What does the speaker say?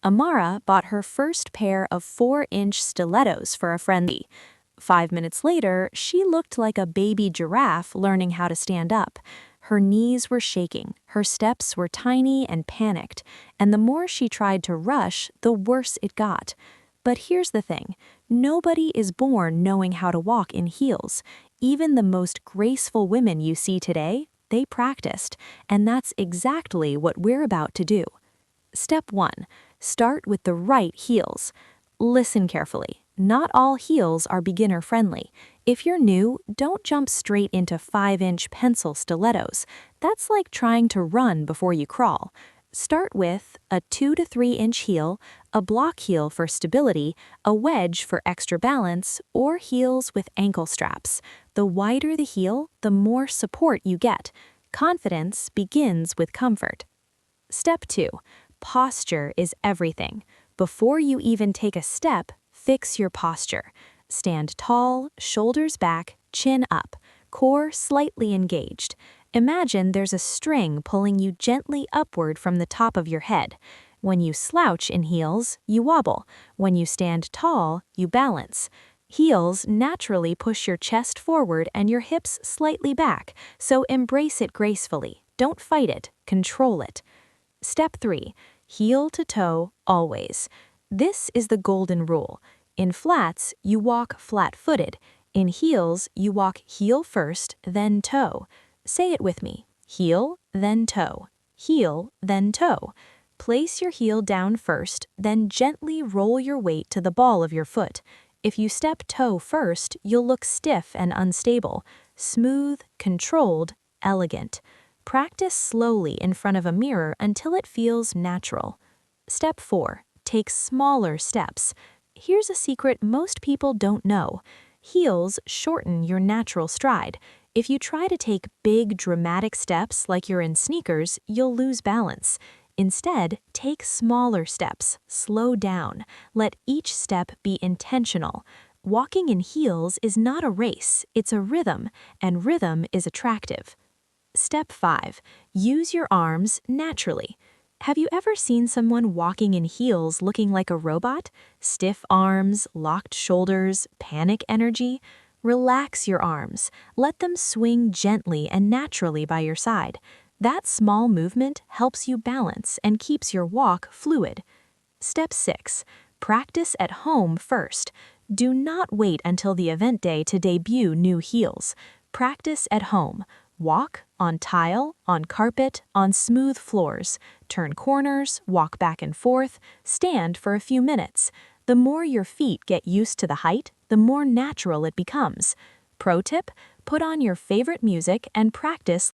Amara bought her first pair of 4-inch stilettos for a friend. 5 minutes later, she looked like a baby giraffe learning how to stand up. Her knees were shaking, her steps were tiny and panicked, and the more she tried to rush, the worse it got. But here's the thing, nobody is born knowing how to walk in heels. Even the most graceful women you see today, they practiced, and that's exactly what we're about to do. Step 1. Start with the right heels. Listen carefully. Not all heels are beginner-friendly. If you're new, don't jump straight into 5-inch pencil stilettos. That's like trying to run before you crawl. Start with a 2 to 3-inch heel, a block heel for stability, a wedge for extra balance, or heels with ankle straps. The wider the heel, the more support you get. Confidence begins with comfort. Step 2. Posture is everything. Before you even take a step, fix your posture. Stand tall, shoulders back, chin up, core slightly engaged. Imagine there's a string pulling you gently upward from the top of your head. When you slouch in heels, you wobble. When you stand tall, you balance. Heels naturally push your chest forward and your hips slightly back, so embrace it gracefully. Don't fight it, control it. Step 3. Heel to toe, always. This is the golden rule. In flats, you walk flat-footed. In heels, you walk heel first, then toe. Say it with me. Heel, then toe. Heel, then toe. Place your heel down first, then gently roll your weight to the ball of your foot. If you step toe first, you'll look stiff and unstable. Smooth, controlled, elegant. Practice slowly in front of a mirror until it feels natural. Step 4. Take smaller steps. Here's a secret most people don't know. Heels shorten your natural stride. If you try to take big, dramatic steps like you're in sneakers, you'll lose balance. Instead, take smaller steps. Slow down. Let each step be intentional. Walking in heels is not a race, it's a rhythm, and rhythm is attractive. Step 5. Use your arms naturally. Have you ever seen someone walking in heels looking like a robot? Stiff arms, locked shoulders, panic energy? Relax your arms. Let them swing gently and naturally by your side. That small movement helps you balance and keeps your walk fluid. Step 6. Practice at home first. Do not wait until the event day to debut new heels. Practice at home. Walk on tile, on carpet, on smooth floors. Turn corners, walk back and forth, stand for a few minutes. The more your feet get used to the height, the more natural it becomes. Pro tip, put on your favorite music and practice